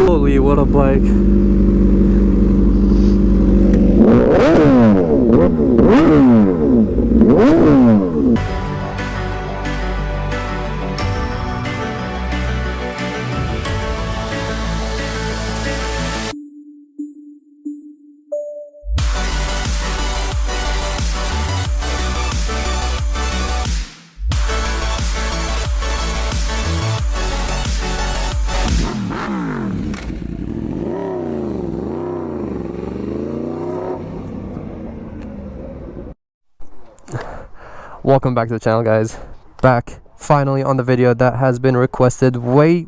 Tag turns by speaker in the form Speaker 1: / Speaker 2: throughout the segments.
Speaker 1: Holy, what a bike. Welcome back to the channel, guys. Back finally on the video that has been requested way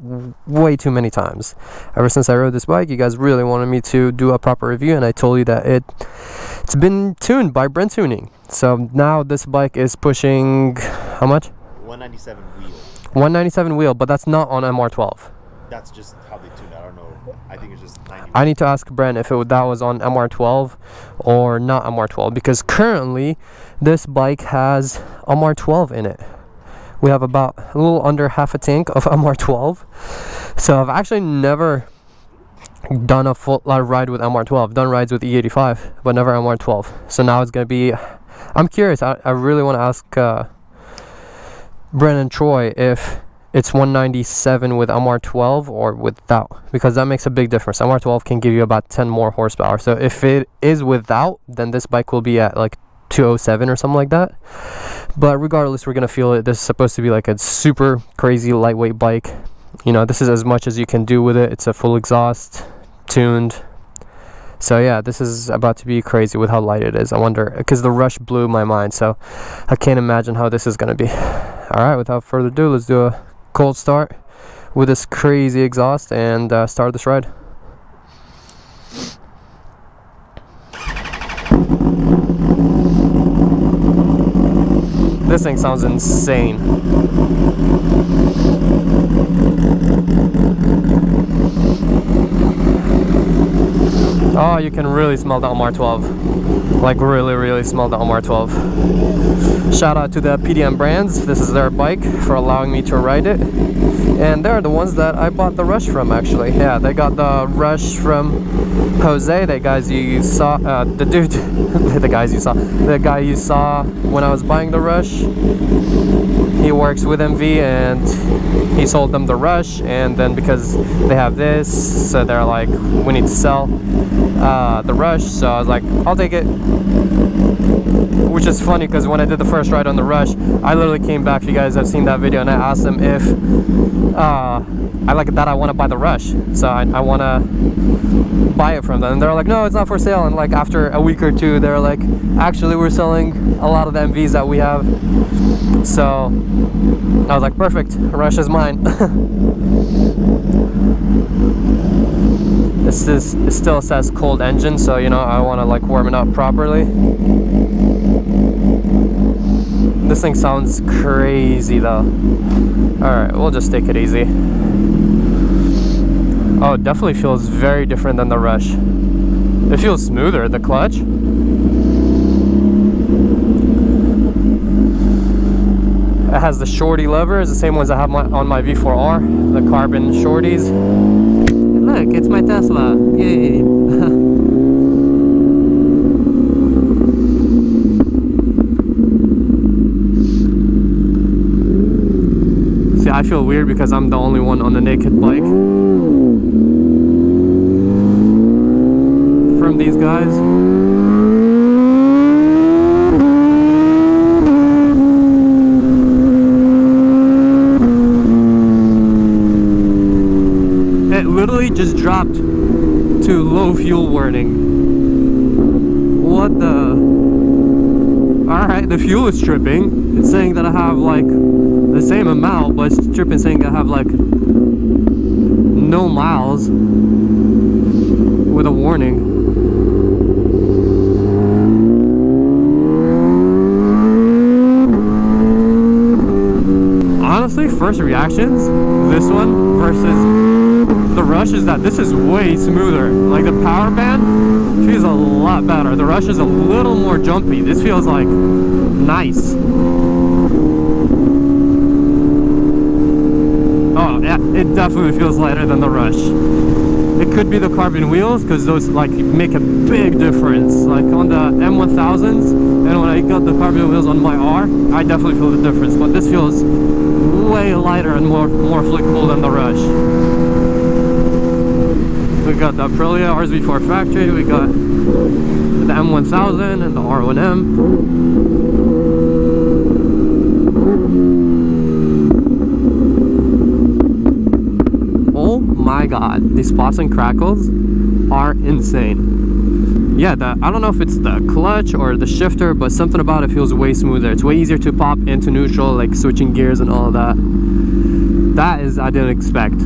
Speaker 1: too many times. Ever since I rode this bike, you guys really wanted me to do a proper review, and I told you that it's been tuned by Brent Tuning. So now this bike is pushing how much?
Speaker 2: 197 wheel.
Speaker 1: 197 wheel, but that's not on MR12.
Speaker 2: That's just how they tune it. I don't know. I think it's just 90.
Speaker 1: I need to ask Brent if that was on MR12 or not MR12, because currently this bike has MR12 in it. We have about a little under half a tank of MR12. So I've actually never done a full ride with MR12. I've done rides with E85, but never MR12. So now it's gonna be, I'm curious. I really want to ask Brent and Troy if it's 197 with MR12 or without, because that makes a big difference. MR12 can give you about 10 more horsepower. So if it is without, then this bike will be at like 207 or something like that. But regardless, we're gonna feel it. This is supposed to be like a super crazy lightweight bike. You know, this is as much as you can do with it. It's a full exhaust, tuned. So yeah, this is about to be crazy with how light it is. I wonder, because the Rush blew my mind, so I can't imagine how this is gonna be. All right, without further ado, let's do a cold start with this crazy exhaust and start this ride. This thing sounds insane. Oh, you can really smell the MR12. Like really smell the MR12. Shout out to the PDM brands. This is their bike for allowing me to ride it. And they're the ones that I bought the Rush from, actually. Yeah, they got the Rush from Jose, the guys you saw, the dude, the guy you saw when I was buying the Rush. He works with MV and he sold them the Rush, and then because they have this, so they're like, we need to sell the Rush. So I was like, I'll take it. Which is funny because when I did the first ride on the Rush, I literally came back, if you guys have seen that video, and I asked them if I like that I want to buy the Rush, so I want to buy it from them, and they're like, no, it's not for sale. And like after a week or two, they're like, actually we're selling a lot of the MVs that we have. So I was like, perfect, Rush is mine. It still says cold engine, so you know, I want to like warm it up properly. This thing sounds crazy though. Alright, we'll just take it easy. Oh, it definitely feels very different than the Rush. It feels smoother, the clutch. It has the shorty levers, the same ones I have on my V4R, the carbon shorties. Look, it's my Tesla. Yay. See, I feel weird because I'm the only one on the naked bike from these guys. It literally just dropped to low fuel warning. What the? Alright, the fuel is tripping. It's saying that I have like the same amount, but it's tripping saying I have like no miles with a warning. Honestly, first reactions, this one versus the Rush, is that this is way smoother. Like the power band feels a lot better. The Rush is a little more jumpy. This feels like nice. definitely feels lighter than the Rush. It could be the carbon wheels, because those like make a big difference. Like on the M1000s, and when I got the carbon wheels on my R, I definitely feel the difference. But this feels way lighter and more flickable than the Rush. We got the Aprilia RSV4 factory. We got the M1000 and the R1M. Oh my god, these pops and crackles are insane. Yeah, I don't know if it's the clutch or the shifter, but something about it feels way smoother. It's way easier to pop into neutral, like switching gears and all that. That is, I didn't expect.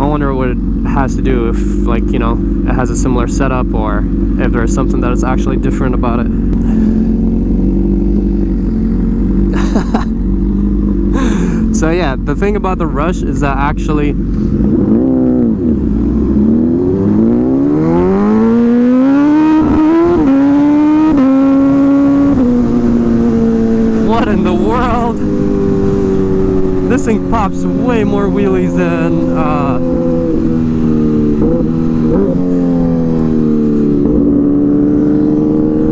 Speaker 1: I wonder what it has to do, if, like, you know, it has a similar setup, or if there's something that is actually different about it. So yeah, the thing about the Rush is that actually what in the world? This thing pops way more wheelies than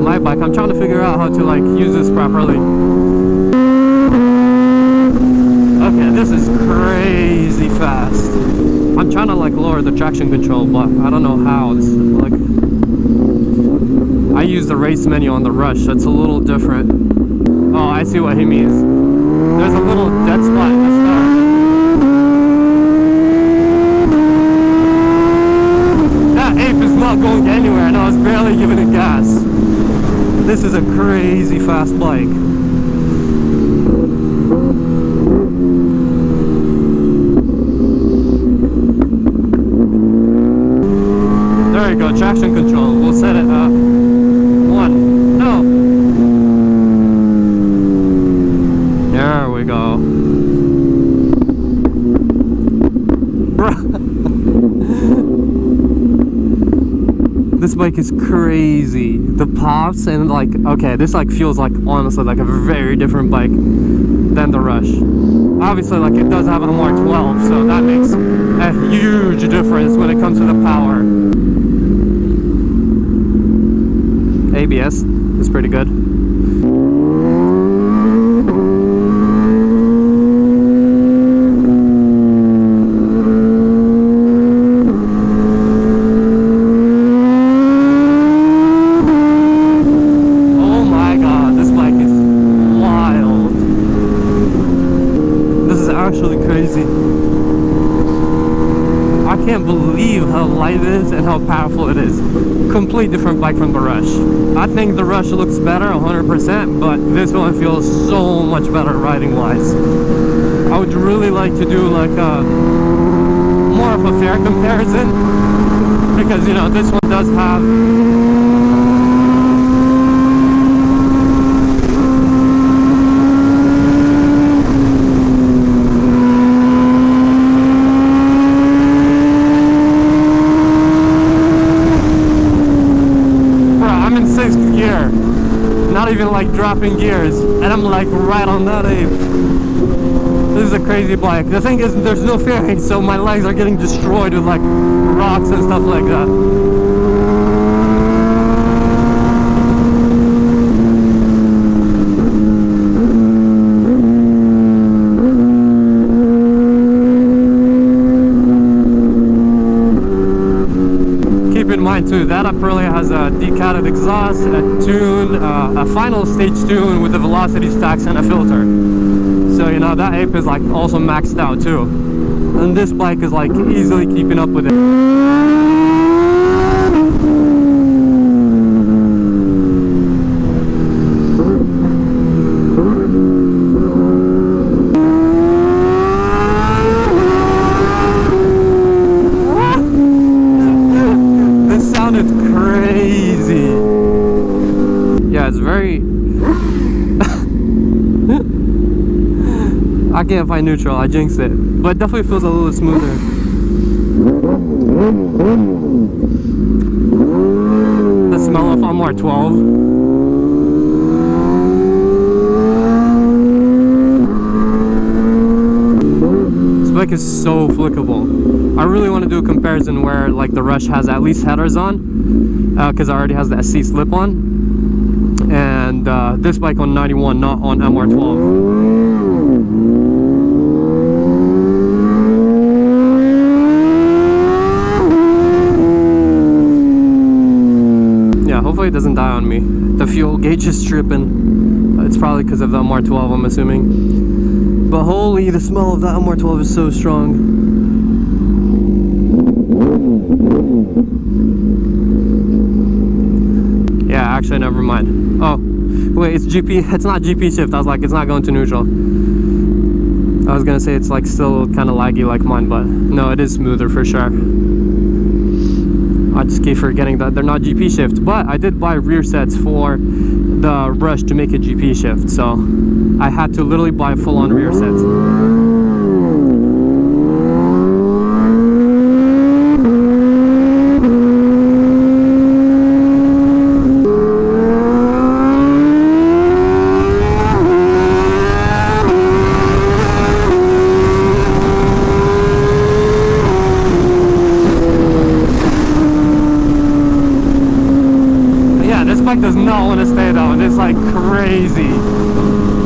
Speaker 1: my bike. I'm trying to figure out how to like use this properly. Okay, this is crazy fast. I'm trying to like lower the traction control, but I don't know how. This is like, I use the race menu on the Rush, so it's a little different. Oh, I see what he means. There's a little dead spot in the start. That ape is not going anywhere, and I was barely giving it gas. This is a crazy fast bike. There you go, traction control. We'll set it up. One. No. There we go. This bike is crazy. The pops and like, okay, this like feels like honestly like a very different bike than the Rush. Obviously, like it does have a MR12, so that makes a huge difference when it comes to the power. ABS is pretty good. Oh my god, this bike is wild. This is actually crazy. I can't believe how light it is and how powerful it is. Complete different bike from the Rush. I think the Rush looks better 100%, but this one feels so much better riding wise. I would really like to do like a more of a fair comparison, because you know this one does have not even like dropping gears, and I'm like right on that ape. This is a crazy bike. The thing is, there's no fairing, so my legs are getting destroyed with like rocks and stuff like that. Keep in mind too, that Aprilia has a decatted exhaust, a tune, a final stage tune with the velocity stacks and a filter. So you know that ape is like also maxed out too, and this bike is like easily keeping up with it. This sounded crazy. Yeah, it's very I can't find neutral, I jinxed it. But it definitely feels a little smoother. The smell of MR12. This bike is so flickable. I really want to do a comparison where like the Rush has at least headers on, because it already has the SC slip on, and this bike on 91, not on MR12. Hopefully it doesn't die on me. The fuel gauge is tripping. It's probably because of the MR12, I'm assuming. But holy, the smell of that MR12 is so strong. Yeah, actually, never mind. Oh, wait, it's GP. It's not GP shift. I was like, it's not going to neutral. I was gonna say it's like still kind of laggy like mine, but no, it is smoother for sure. I just keep forgetting that they're not GP shift, but I did buy rear sets for the Rush to make it GP shift, so I had to literally buy full-on rear sets. Does not want to stay down. It's like crazy.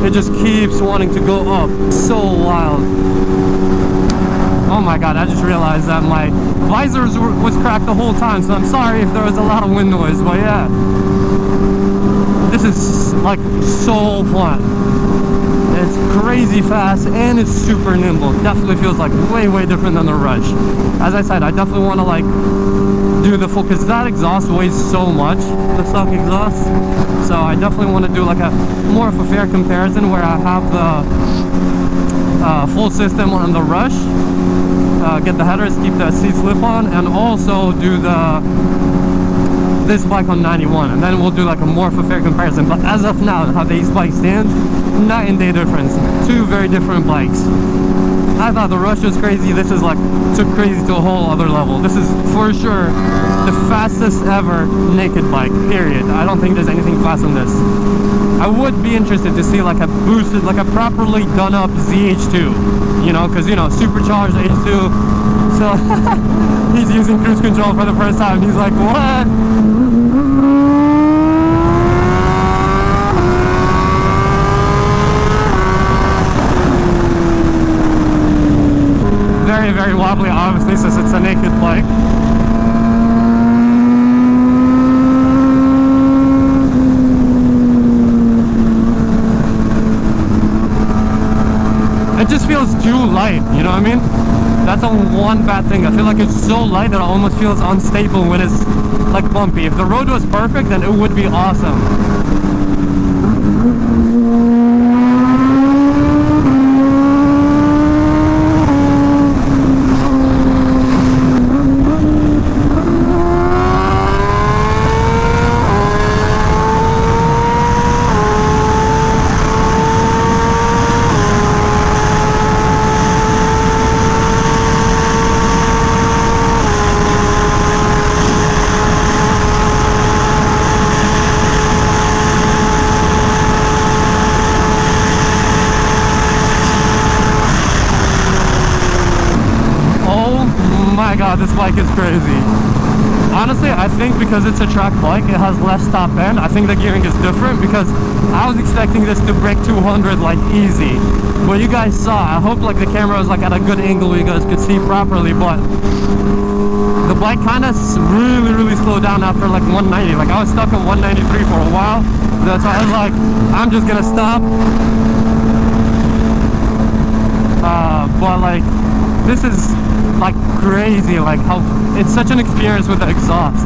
Speaker 1: It just keeps wanting to go up. So wild. Oh my god, I just realized that my visor was cracked the whole time, so I'm sorry if there was a lot of wind noise, but yeah. This is like so fun. It's crazy fast and it's super nimble. Definitely feels like way different than the Rush. As I said, I definitely want to like do the full, because that exhaust weighs so much, the stock exhaust, so I definitely want to do like a more of a fair comparison where I have the full system on the Rush, get the headers, keep the seat slip on, and also do this bike on 91, and then we'll do like a more of a fair comparison. But as of now, how these bikes stand, night and day difference. Two very different bikes. I thought the Rush was crazy. This is like took crazy to a whole other level. This is for sure the fastest ever naked bike, period. I don't think there's anything fast on this. I would be interested to see like a boosted, like a properly done up ZH2, you know, because you know, supercharged H2. So he's using cruise control for the first time. He's like, what? Very wobbly, obviously, since it's a naked bike. It just feels too light, you know what I mean? That's the one bad thing. I feel like it's so light that it almost feels unstable when it's like bumpy. If the road was perfect, then it would be awesome. My god, this bike is crazy. Honestly, I think because it's a track bike, it has less top end. I think the gearing is different because I was expecting this to break 200 like easy. But you guys saw, I hope like the camera was like at a good angle you guys could see properly, but the bike kind of really slowed down after like 190. Like I was stuck at 193 for a while. That's why I was like, I'm just gonna stop. But like, this is like crazy, like how it's such an experience with the exhaust.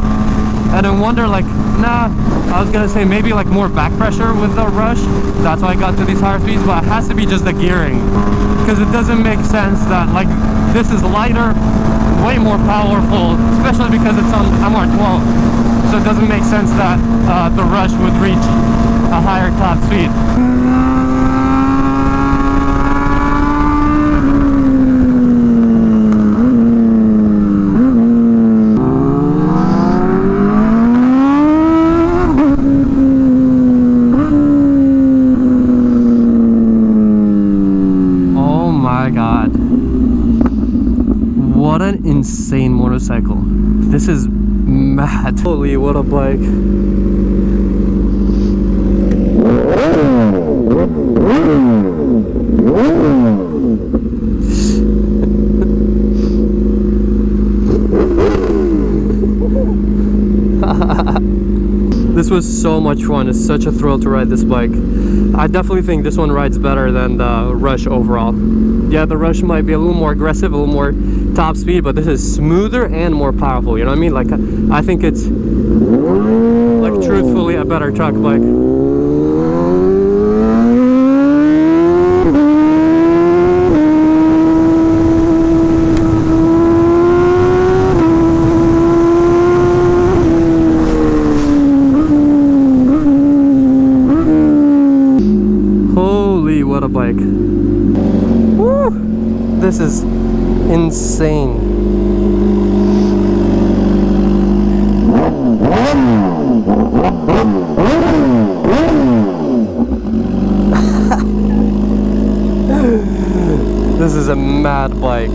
Speaker 1: And I wonder, like, nah, I was gonna say maybe like more back pressure with the Rush, that's why I got to these higher speeds, but it has to be just the gearing, because it doesn't make sense that like this is lighter, way more powerful, especially because it's on MR12, so it doesn't make sense that the Rush would reach a higher top speed. My god, insane motorcycle. This is mad. Holy, what a bike. This was so much fun. It's such a thrill to ride this bike. I definitely think this one rides better than the Rush overall. Yeah, the Rush might be a little more aggressive, a little more top speed, but this is smoother and more powerful, you know what I mean? Like, I think it's, like, truthfully a better track bike. What a bike. Woo! This is insane. This is a mad bike.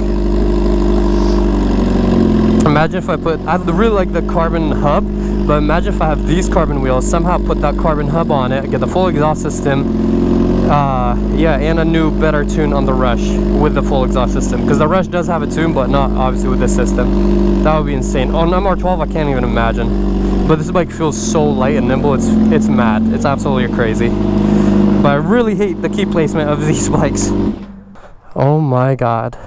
Speaker 1: Imagine if I really like the carbon hub, but imagine if I have these carbon wheels, somehow put that carbon hub on it, get the full exhaust system, yeah, and a new better tune on the Rush with the full exhaust system, because the Rush does have a tune, but not obviously with this system. That would be insane. On MR12 I can't even imagine, but this bike feels so light and nimble. It's mad. It's absolutely crazy. But I really hate the key placement of these bikes. Oh my god,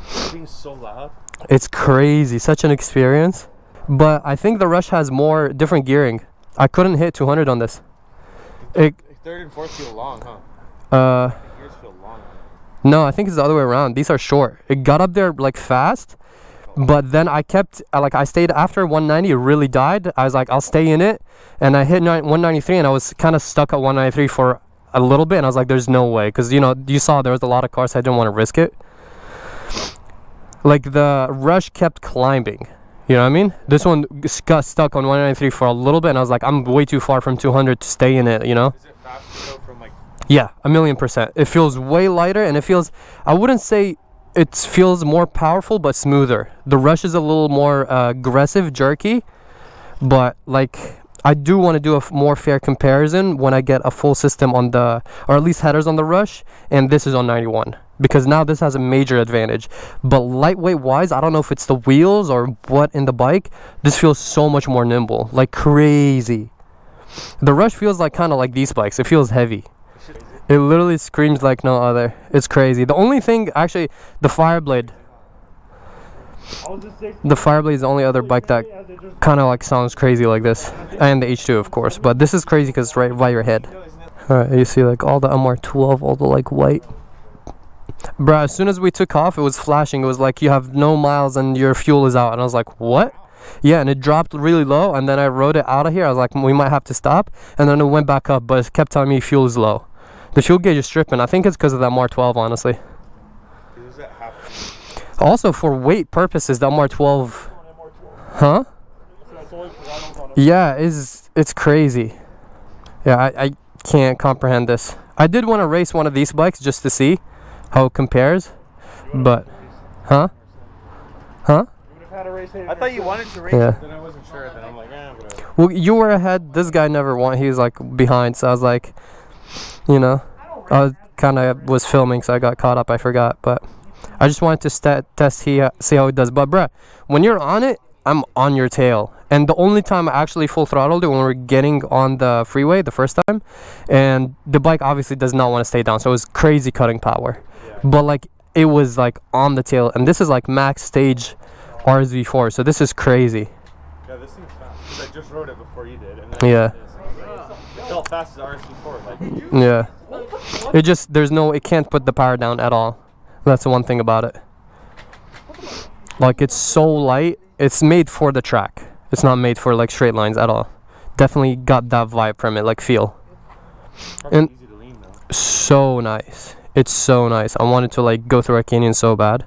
Speaker 2: It's being so loud.
Speaker 1: it's crazy. Such an experience. But I think the Rush has more different gearing. I couldn't hit 200 on this.
Speaker 2: Third and fourth feel long, huh?
Speaker 1: The
Speaker 2: gears feel long.
Speaker 1: No, I think it's the other way around. These are short. It got up there like fast, but then I stayed after 190. It really died. I was like, I'll stay in it, and I hit 193, and I was kind of stuck at 193 for a little bit, and I was like, there's no way, because you saw there was a lot of cars, so I didn't want to risk it. Like, the Rush kept climbing. You know what I mean? This one got stuck on 193 for a little bit, and I was like, I'm way too far from 200 to stay in it, you know?
Speaker 2: Is it faster though from like...
Speaker 1: Yeah, 1,000,000%. It feels way lighter, and it feels, I wouldn't say it feels more powerful, but smoother. The Rush is a little more aggressive, jerky, but like, I do want to do a more fair comparison when I get a full system on the, or at least headers on the Rush, and this is on 91. Because now this has a major advantage. But lightweight wise, I don't know if it's the wheels or what in the bike, this feels so much more nimble, like crazy. The Rush feels like kind of like these bikes. It feels heavy. It literally screams like no other. It's crazy. The only thing, actually, the Fireblade. The Fireblade is the only other bike that kind of like sounds crazy like this. And the H2, of course. But this is crazy because it's right by your head. Alright, you see like all the MR12, all the like white. Bruh, as soon as we took off, it was flashing. It was like, you have no miles and your fuel is out. And I was like, what? Yeah, and it dropped really low, and then I rode it out of here. I was like, we might have to stop. And then it went back up, but it kept telling me fuel is low. The fuel gauge is tripping. I think it's because of that MR12, honestly. Also, for weight purposes, the MR12... Huh? Yeah, it's crazy. Yeah, I can't comprehend this. I did want to race one of these bikes just to see how it compares, but huh? I
Speaker 2: thought you wanted to race,
Speaker 1: yeah.
Speaker 2: Then I wasn't sure. Then I'm like, whatever.
Speaker 1: Well, you were ahead. This guy never won. He was like behind, so I was like, you know, I kind of was filming, so I got caught up. I forgot, but I just wanted to test see how it does. But bruh, when you're on it, I'm on your tail. And the only time I actually full throttled it when we were getting on the freeway the first time, and the bike obviously does not want to stay down, so it was crazy cutting power. Yeah. But like, it was like on the tail, and this is like max stage RSV4, so this is crazy.
Speaker 2: Yeah, this thing's fast, because I just rode it before you did. And then
Speaker 1: yeah.
Speaker 2: It felt fast as RSV4, like.
Speaker 1: Yeah. It can't put the power down at all. That's the one thing about it. Like, it's so light, it's made for the track. It's not made for like straight lines at all. Definitely got that vibe from it, like feel. And
Speaker 2: easy to lean, though.
Speaker 1: So nice. It's so nice. I wanted to like go through a canyon so bad,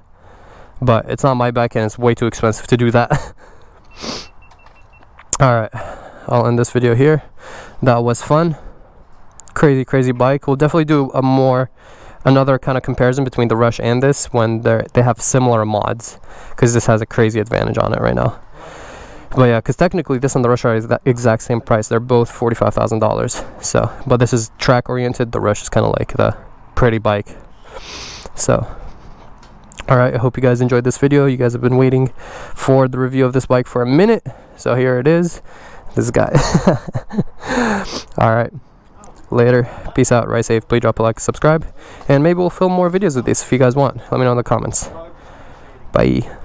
Speaker 1: but it's not my bike and it's way too expensive to do that. Alright, I'll end this video here. That was fun. Crazy bike. We'll definitely do a more another kind of comparison between the Rush and this when they have similar mods, because this has a crazy advantage on it right now. But yeah, because technically this and the Rush are the exact same price. They're both $45,000. So, but this is track oriented. The Rush is kind of like the pretty bike. So, alright, I hope you guys enjoyed this video. You guys have been waiting for the review of this bike for a minute. So here it is. This guy. Alright. Later. Peace out. Ride safe. Please drop a like, subscribe. And maybe we'll film more videos of this if you guys want. Let me know in the comments. Bye.